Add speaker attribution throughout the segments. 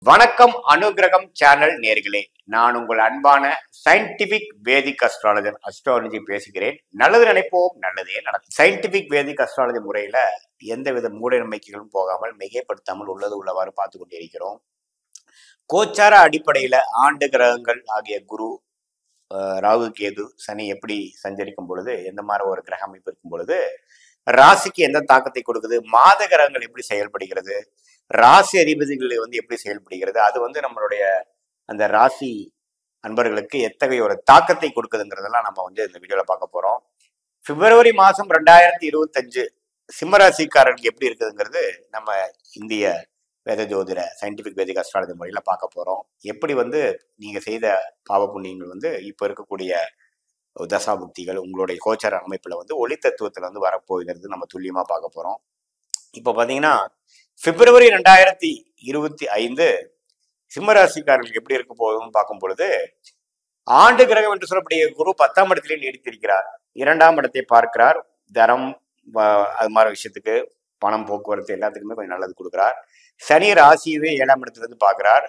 Speaker 1: வணக்கம் அனுகிரகம் சேனல் நேர்களே, நான் உங்கள் அன்பான சயின்டிபிக் வேதிக் அஸ்ட்ராலஜி பேசுகிறேன். நல்லது நினைப்போம், நல்லதே நடக்கும். சயின்டிபிக் வேதிக் அஸ்ட்ராலஜி முறையில எந்தவித மூட நம்பிக்கைகளும் போகாமல் மிகைப்படுத்தாமல் உள்ளது உள்ளவாறு பார்த்து கொண்டிருக்கிறோம். கோச்சார அடிப்படையில ஆண்டு கிரகங்கள் ஆகிய குரு, ராகு, கேது, சனி எப்படி சஞ்சரிக்கும் பொழுது எந்த மாதிரி ஒரு கிரக அமைப்பு இருக்கும் பொழுது ராசிக்கு எந்த தாக்கத்தை கொடுக்குது, மாத கிரகங்கள் எப்படி செயல்படுகிறது, ராசி அதிபதிகள் எப்படி செயல்படுகிறது, அது நம்மளுடைய அந்த ராசி அன்பர்களுக்கு எத்தகைய ஒரு தாக்கத்தை கொடுக்குதுங்கிறதெல்லாம் நம்ம இந்த வீடியோல பார்க்க போறோம். பிப்ரவரி மாசம் 2025 சிம்மராசிக்காரர்களுக்கு எப்படி இருக்குதுங்கிறது நம்ம இந்திய வேத ஜோதிட சயின்டிபிக் வேதிக் அஸ்ட்ராலஜி முறையில பார்க்க போறோம். எப்படி நீங்க செய்த பாவ புண்ணியங்கள் இப்ப இருக்கக்கூடிய தசாபுக்திகள் உங்களுடைய கோச்சார அமைப்புல ஒளி தத்துவத்துல வரப்போகிறது நம்ம துல்லியமா பார்க்க போறோம். இப்ப பாத்தீங்கன்னா பிப்ரவரி 2025 சிம்மராசிக்காரர்களுக்கு எப்படி இருக்க போகுதுன்னு பார்க்கும் பொழுது, ஆண்டு கிரகம் என்று சொல்லக்கூடிய குரு 10ஆம் இடத்திலே நீடித்திருக்கிறார். 2ஆம் இடத்தை பார்க்கிறார். தரம் அது மாதிரி விஷயத்துக்கு பணம், போக்குவரத்து எல்லாத்துக்குமே கொஞ்சம் நல்லது கொடுக்கிறார். சனி ராசியவே 7ஆம் இடத்துல இருந்து பார்க்கிறார்.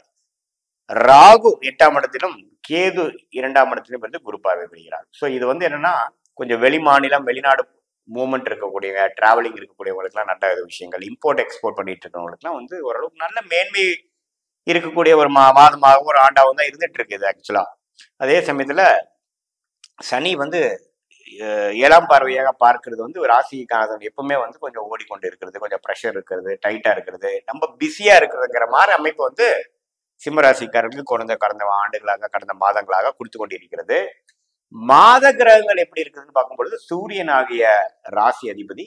Speaker 1: ராகு 8ஆம் இடத்திலும், கேது 2ஆம் இடத்திலும் குரு பார்வை பெறுகிறார். ஸோ இது என்னன்னா கொஞ்சம் வெளி மாநிலம், வெளிநாடு மூவ்மெண்ட் இருக்கக்கூடிய, டிராவலிங் இருக்கக்கூடியவங்களுக்குலாம் நல்ல விஷயங்கள், இம்போர்ட் எக்ஸ்போர்ட் பண்ணிட்டு இருக்கவங்களுக்குலாம் ஓரளவுக்கு நல்ல மேன்மை இருக்கக்கூடிய ஒரு மாதமாக ஒரு ஆண்டாகவும் தான் இருந்துட்டு இருக்குது ஆக்சுவலா. அதே சமயத்துல சனி 7ஆம் பார்வையாக பார்க்கிறது ராசிக்கான எப்பவுமே கொஞ்சம் ஓடிக்கொண்டு இருக்கிறது, கொஞ்சம் ப்ரெஷர் இருக்கிறது, டைட்டா இருக்கிறது, நம்ம பிஸியா இருக்கிறதுங்கிற மாதிரி அமைப்பு சிம்மராசிக்காரர்களுக்கு கடந்த ஆண்டுகளாக, கடந்த மாதங்களாக கொடுத்து கொண்டிருக்கிறது. மாத கிரகங்கள் எப்படி இருக்குதுன்னு பார்க்கும்பொழுது, சூரியன் ஆகிய ராசி அதிபதி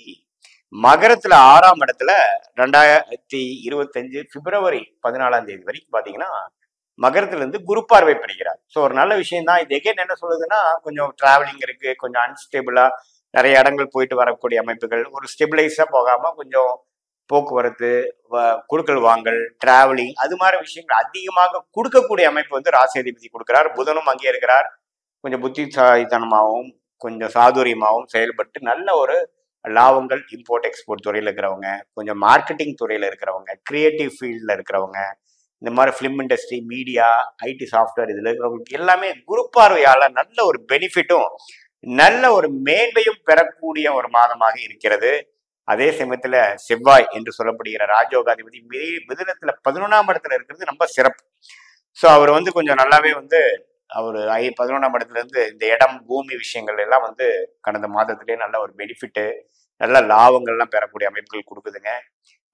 Speaker 1: மகரத்துல 6ஆம் இடத்துல 2025 பிப்ரவரி 14ஆம் தேதி வரைக்கும் பாத்தீங்கன்னா மகரத்துல இருந்து குரு பார்வை பெறுகிறார். ஸோ ஒரு நல்ல விஷயம் தான். இது எகைன் என்ன சொல்லுதுன்னா, கொஞ்சம் டிராவலிங் இருக்கு, கொஞ்சம் அன்ஸ்டேபிளா நிறைய இடங்கள் போயிட்டு வரக்கூடிய அமைப்புகள், ஒரு ஸ்டெபிளைஸா போகாம கொஞ்சம் போக்குவரத்து, குடுக்கல் வாங்கல், டிராவலிங், அது மாதிரி விஷயங்கள் அதிகமாக கொடுக்கக்கூடிய அமைப்பு ராசி அதிபதி கொடுக்கிறார். புதனும் அங்கே இருக்கிறார். கொஞ்சம் புத்திசாலித்தனமாகவும் கொஞ்சம் சாதுரியமாகவும் செயல்பட்டு நல்ல ஒரு லாபங்கள், இம்போர்ட் எக்ஸ்போர்ட் துறையில இருக்கிறவங்க, கொஞ்சம் மார்க்கெட்டிங் துறையில இருக்கிறவங்க, கிரியேட்டிவ் ஃபீல்ட்ல இருக்கிறவங்க, இந்த மாதிரி film industry, media, ID software இதுல இருக்கிறவங்களுக்கு எல்லாமே குரு பார்வையால நல்ல ஒரு பெனிஃபிட்டும் நல்ல ஒரு மேன்மையும் பெறக்கூடிய ஒரு மாதமாக இருக்கிறது. அதே சமயத்துல செவ்வாய் என்று சொல்லப்படுகிற ராஜயோகாதிபதி மிதுனத்துல 11ஆம் இடத்துல இருக்கிறது ரொம்ப சிறப்பு. ஸோ அவர் கொஞ்சம் நல்லாவே அவர் 11ஆம் இடத்துல இருந்து இந்த இடம், பூமி விஷயங்கள் எல்லாம் கடந்த மாதத்திலேயே நல்ல ஒரு பெனிஃபிட்டு, நல்ல லாபங்கள்லாம் பெறக்கூடிய அமைப்புகள் கொடுக்குதுங்க.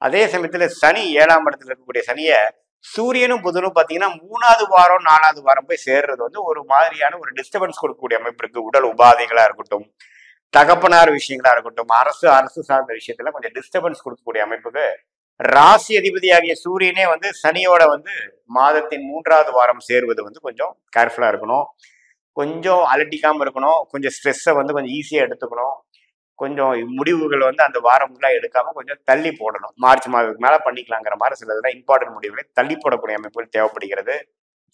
Speaker 1: அதே சமயத்துல சனி 7ஆம் இடத்துல இருக்கக்கூடிய சனியை சூரியனும் புதனும் பார்த்தீங்கன்னா 3ஆவது வாரம் 4ஆவது வாரம் போய் சேர்றது ஒரு மாதிரியான ஒரு டிஸ்டர்பன்ஸ் கொடுக்கக்கூடிய அமைப்பு இருக்கு. உடல் உபாதைகளா இருக்கட்டும், தகப்பனார் விஷயங்களா இருக்கட்டும், அரசு சார்ந்த விஷயத்துல கொஞ்சம் டிஸ்டர்பன்ஸ் கொடுக்கக்கூடிய அமைப்புக்கு ராசி அதிபதி ஆகிய சூரியனே சனியோட மாதத்தின் 3ஆவது வாரம் சேருவது கொஞ்சம் கேர்ஃபுல்லா இருக்கணும், கொஞ்சம் அலட்டிக்காம இருக்கணும், கொஞ்சம் ஸ்ட்ரெஸ்ஸை கொஞ்சம் ஈஸியா எடுத்துக்கணும், கொஞ்சம் முடிவுகள் அந்த வாரம் ஃபுல்லாக எடுக்காம கொஞ்சம் தள்ளி போடணும். மார்ச் மாதத்துக்கு மேல பண்ணிக்கலாங்கிற மாதிரி சில இதெல்லாம் இம்பார்ட்டன்ட் முடிவுகளை தள்ளி போடக்கூடிய அமைப்புகள் தேவைப்படுகிறது.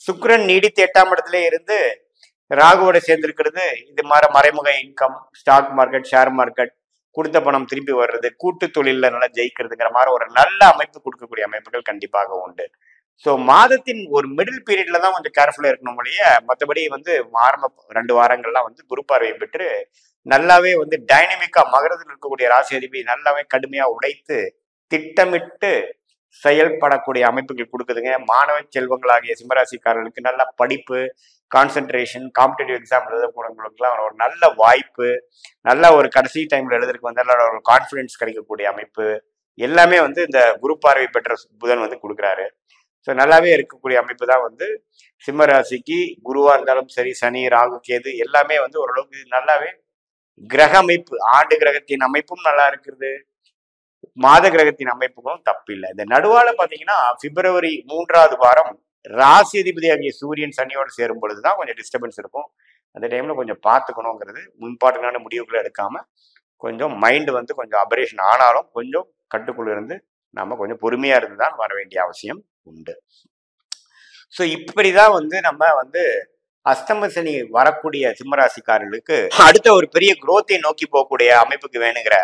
Speaker 1: சுக்கிரன் நீடித்து 8ஆம் இடத்துல இருந்து ராகுவோட சேர்ந்திருக்கிறது. இது மாதிரி மறைமுக income, stock market, share market, கொடுத்த பணம் திருப்பி வர்றது, கூட்டு தொழில நல்லா ஜெயிக்கிறதுங்கிற மாதிரி ஒரு நல்ல அமைப்பு கொடுக்கக்கூடிய அமைப்புகள் கண்டிப்பாக உண்டு. ஸோ மாதத்தின் ஒரு மிடில் பீரியட்ல தான் கொஞ்சம் கேர்ஃபுல்லா இருக்கணும் இல்லையா. மற்றபடி ஆரம்ப 2 வாரங்கள்லாம் குரு பார்வையை பெற்று நல்லாவே டைனமிக்கா மகரத்தில் இருக்கக்கூடிய ராசி அதிபதி நல்லாவே கடுமையா உழைத்து திட்டமிட்டு செயல்படக்கூடிய அமைப்புகள் கொடுக்குதுங்க. மாணவ செல்வங்களாகிய சிம்மராசிக்காரர்களுக்கு நல்ல படிப்பு, கான்சென்ட்ரேஷன், காம்படிட்டிவ் எக்ஸாம் எழுதக்கூடியவங்களுக்குலாம் ஒரு நல்ல வாய்ப்பு, நல்ல ஒரு கடைசி டைம்ல எழுதுறதுக்கு நல்ல ஒரு கான்ஃபிடன்ஸ் கிடைக்கக்கூடிய அமைப்பு எல்லாமே இந்த குரு பார்வை பெற்ற புதன் கொடுக்குறாரு. ஸோ நல்லாவே இருக்கக்கூடிய அமைப்பு தான் சிம்ம ராசிக்கு. குருவா இருந்தாலும் சரி, சனி, ராகு, கேது எல்லாமே ஓரளவுக்கு நல்லாவே கிரக அமைப்பு, ஆண்டு கிரகத்தின் அமைப்பும் நல்லா இருக்குது, மாத கிரகத்தின் அமைப்புகளும் தப்பில்லை. இந்த நடுவால பாத்தீங்கன்னா பிப்ரவரி 3ஆவது வாரம் ராசி அதிபதி ஆகிய சூரியன் சனியோடு சேரும் பொழுதுதான் கொஞ்சம் டிஸ்டர்பன்ஸ் இருக்கும். அந்த டைம்ல கொஞ்சம் பார்த்துக்கணுங்கிறது, இம்பார்ட்டன்டான முடிவுகளை எடுக்காம கொஞ்சம் மைண்ட் கொஞ்சம் அபரேஷன் ஆனாலும் கொஞ்சம் கட்டுக்குள்ள இருந்து நம்ம கொஞ்சம் பொறுமையா இருந்துதான் வர வேண்டிய அவசியம் உண்டு. ஸோ இப்படிதான் நம்ம அஸ்தம சனி வரக்கூடிய சிம்மராசிக்காரர்களுக்கு அடுத்த ஒரு பெரிய குரோத்தை நோக்கி போகக்கூடிய அமைப்புக்கு வேணுங்கிற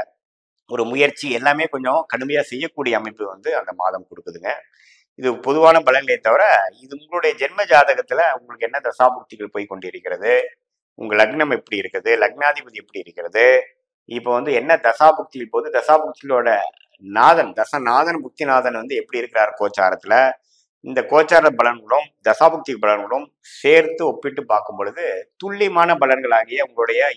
Speaker 1: ஒரு முயற்சி எல்லாமே கொஞ்சம் கடுமையா செய்யக்கூடிய அமைப்பு அந்த மாதம் கொடுக்குதுங்க. இது பொதுவான பலன்களே தவிர, இது உங்களுடைய ஜென்ம ஜாதகத்துல உங்களுக்கு என்ன தசாபுக்திகள் போய் கொண்டிருக்கிறது, உங்க லக்னம் எப்படி இருக்குது, லக்னாதிபதி எப்படி இருக்கிறது, இப்போ வந்து என்ன தசாபுக்தியில் போது, தசாபுக்திகளோட நாதன் தசநாதன் புக்திநாதன் வந்து எப்படி இருக்கிறார் கோச்சாரத்துல, இந்த கோச்சார பலன்களும் தசாபுக்தி பலன்களும் சேர்த்து ஒப்பிட்டு பார்க்கும் பொழுது துல்லியமான பலன்களாகிய உங்களுடைய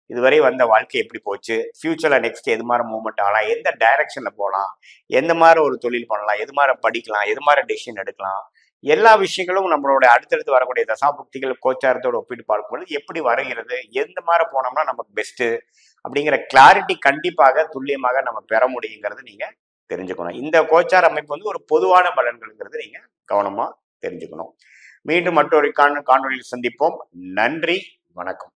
Speaker 1: இதுவரை வந்த வாழ்க்கை எப்படி போச்சு, ஃபியூச்சர்ல நெக்ஸ்ட் எது மாதிரி மூவ்மெண்ட் ஆகலாம், எந்த டைரக்ஷன்ல போகலாம், எந்த மாதிரி ஒரு தொழில் பண்ணலாம், எது மாதிரி படிக்கலாம், எது மாதிரி டெசிஷன் எடுக்கலாம், எல்லா விஷயங்களும் நம்மளோட அடுத்தடுத்து வரக்கூடிய தசாபுக்திகள் கோச்சாரத்தோடு ஒப்பிட்டு பார்க்கும்பொழுது எப்படி வருகிறது, எந்த மாதிரி போனோம்னா நமக்கு பெஸ்ட் அப்படிங்கிற கிளாரிட்டி கண்டிப்பாக துல்லியமாக நம்ம பெற முடியுங்கிறது நீங்க தெரிஞ்சுக்கணும். இந்த கோச்சார அமைப்பு வந்து ஒரு பொதுவான பலன்கள்ங்கிறது நீங்க கவனமா தெரிஞ்சுக்கணும். மீண்டும் மற்றொரு காணொலியில் சந்திப்போம். நன்றி, வணக்கம்.